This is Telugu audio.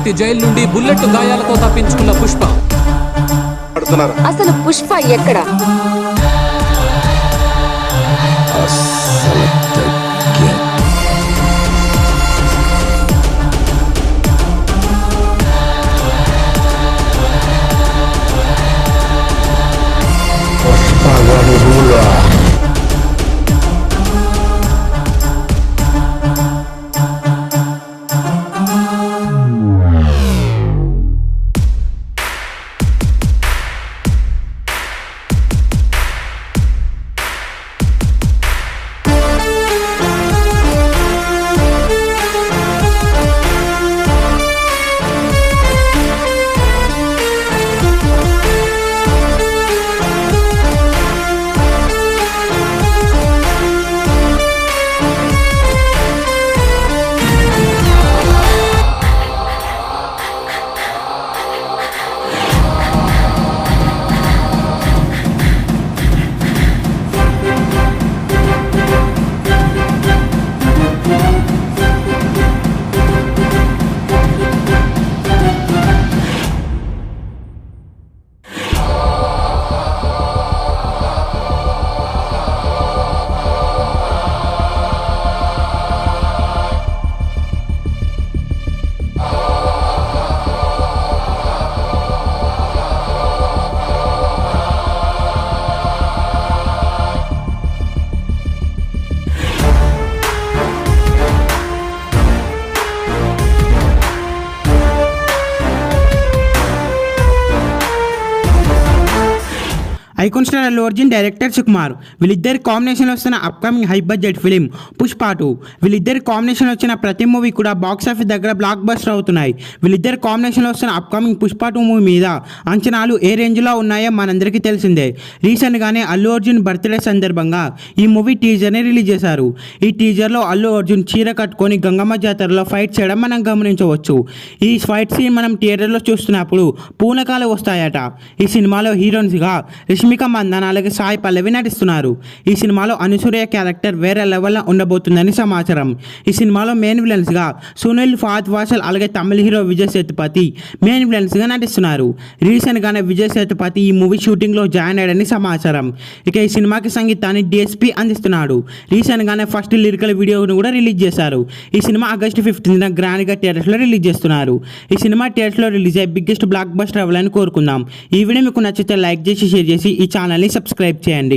తిరుపతి జైలు నుండి బుల్లెట్ గాయాలతో తప్పించుకున్న పుష్ప. అసలు పుష్ప ఎక్కడ? Icon star Allu Arjun, director Sukumar వీళ్ళిద్దరి కాంబినేషన్లో వస్తున్న upcoming high budget film Pushpa 2. వీళ్ళిద్దరి కాంబినేషన్ వచ్చిన ప్రతి మూవీ కూడా బాక్స్ ఆఫీస్ దగ్గర బ్లాక్ బస్టర్ అవుతున్నాయి. వీళ్ళిద్దరి కాంబినేషన్లో వస్తున్న అప్కమింగ్ పుష్ప 2 మూవీ మీద అంచనాలు ఏ రేంజ్లో ఉన్నాయో మనందరికీ తెలిసిందే. రీసెంట్గానే అల్లు అర్జున్ బర్త్డే సందర్భంగా ఈ మూవీ టీజర్ని రిలీజ్ చేశారు. ఈ టీజర్లో అల్లు అర్జున్ చీర కట్టుకొని గంగమ్మ జాతరలో ఫైట్ చేయడం మనం గమనించవచ్చు. ఈ ఫైట్ సీన్ మనం థియేటర్లో చూస్తున్నప్పుడు పూనకాలు వస్తాయట. ఈ సినిమాలో హీరోయిన్స్గా రష్మిక మందాన అలాగే సాయి పల్లవి నటిస్తున్నారు. ఈ సినిమాలో అనసూయ క్యారెక్టర్ వేరే లెవెల్లో ఉండబోతుందని సమాచారం. ఈ సినిమాలో మెయిన్ విలన్స్గా సునీల్, ఫహద్ ఫాసిల్ అలాగే తమిళ హీరో విజయ్ సేతుపతి మెయిన్ విలన్స్గా నటిస్తున్నారు. రీసెంట్గానే విజయ్ సేతుపతి ఈ మూవీ షూటింగ్లో జాయిన్ అయ్యాడని సమాచారం. ఇక ఈ సినిమాకి సంగీతాన్ని డిఎస్పి అందిస్తున్నాడు. రీసెంట్గానే ఫస్ట్ లిరికల్ వీడియోను కూడా రిలీజ్ చేశారు. ఈ సినిమా ఆగస్టు 15న గ్రాండ్గా థియేటర్స్లో రిలీజ్ చేస్తున్నారు. ఈ సినిమా థియేటర్స్లో రిలీజ్ అయ్యే బిగ్గెస్ట్ బ్లాక్ బస్టర్ అవ్వాలని కోరుకుందాం. ఈ వీడియో మీకు నచ్చితే లైక్ చేసి షేర్ చేసి ఈ ఛానల్ని సబ్స్క్రైబ్ చేయండి.